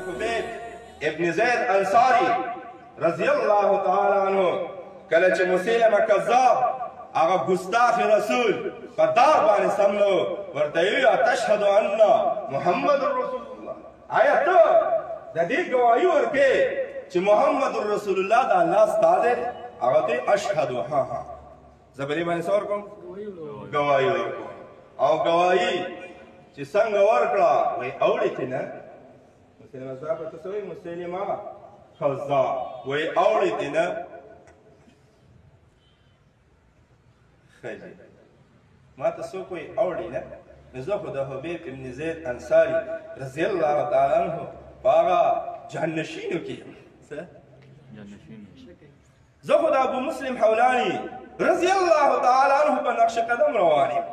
حبیب ابن زید انصاری رضی اللہ تعالی عنہ کله چې مسیلمه کذاب هغه ګستاخ رسول په دار باندې سملو ورته ویل تشهد ان محمد رسول الله آیا ته د دې ګواهي ورکې چې محمد رسول الله د الله استاد دی هغه ته اشهد ها زه به دې باندې څه ورکوم ګواهي ورکوم او ګواهي چې څنګه ورکړه وایي اورې چې نه مسلمه صاحب ته څه وایي مسلمه کذاب وایي اورې چې نه ما ته څوک وایي اورې نه نو زه خو د حبیب ابن زید انصاري رضی الله تعالی عنه په هغه جهنشینو کې یم زه خو د ابو مسلم حولاني رضی الله تعالی عنه په نقش قدم روان یم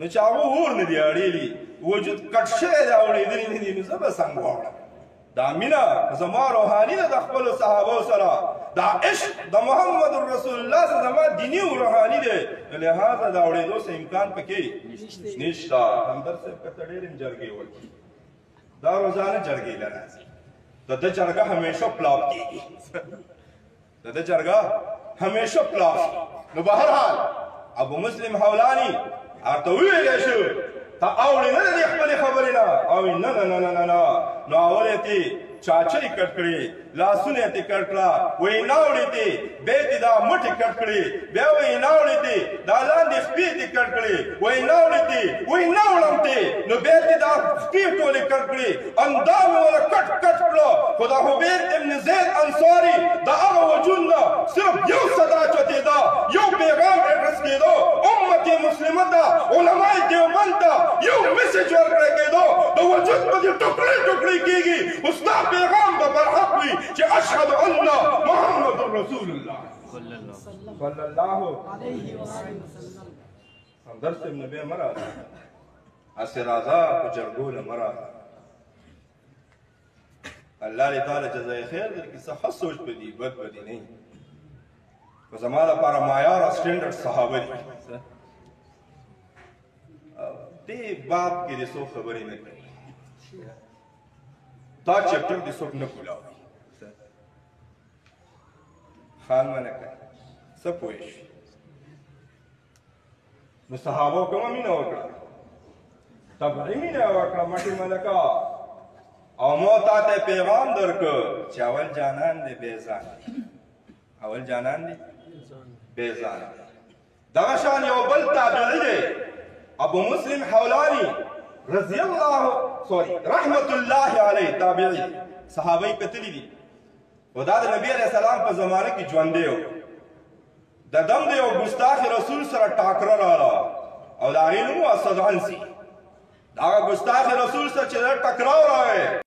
نو چې هغه اور نه دي اړېلي وجود کټ شوی دی اورېدلي نه دي نو زه به څنګه واوړم دا مینه زما روحاني ده د خپلو صحابو سره دا عشق د محمد رسول الله سره زما دیني او روحاني دی لهذا د اورېدو څه امکان پکې نشته همدرد صاحب که ته ډېر یم جرګې وکړي دا روزانه جرګې له راځي د ده جرګه همیشه پلاپ کېږي د ده جرګه همیشه پلاپ نو بهرحال ابو مسلم حولاني هغه ته وویلی شو ته اورې نه د دې خپلې خبرې نه او نه نه نه نه نه نو اول یې تې چاچۍ کټ کړې لاسونه یې تې کټ کړه وایي نه اورې تې بیا یې تې دا مټې کټ کړې بیا وایي نه اورې تې دا لاندې خپې تې کټ کړې وایي نه اورې تې وایي نه اورم تې نو بیا یې تې دا خپې ټولې کټ کړې اندام یې وله کټ کټ کړه خو د حبیب ابن زید انصاري د هغه وجود نه صرف یو صدا چتېده یو پیغام رسېدو امت مسلمه ته علماء دیوبند ته یو میسج ورکړی کېدو د وجود په دې ټوکړې ټوکړې کېږي اوس دا پیغام به برحق وي چې اشهد ان محمد رسول الله صلی الله علیه وسلم همدرد صاحب نه بیا مه راځه هسې راځه په جرګو نه مه راځه الله دې تعالی جزای خیر درکړي څه ښه سوچ به دي بد به دي نه خو زما لپاره معیار او سټنډرډ صحابه دي دې باب کې دې څوک خبرې نه کوي دا چپټر دې څوک نه کولاوي خان منه کوي څه پوه شي نو صحابو کومه مینه وکړه تبعي مینه وکړه مټې ملکه او مو تا ته پیغام درکړ چې اول جانان دې بېځان دی اول جانان دې بېځان دی دغه شان یو بل تابعي دی ابو مسلم حولاني رضی الله رحمت الله علیه تابعي صحابه کتلی دي او دا د نبی علیه السلام په زمانه کې ژوندی و د دم د یو ګستاخ رسول سره ټاکره راغله او د هغې نوم و اسد عنسي د هغه ګستاخ رسول سره چې ټکراو راغی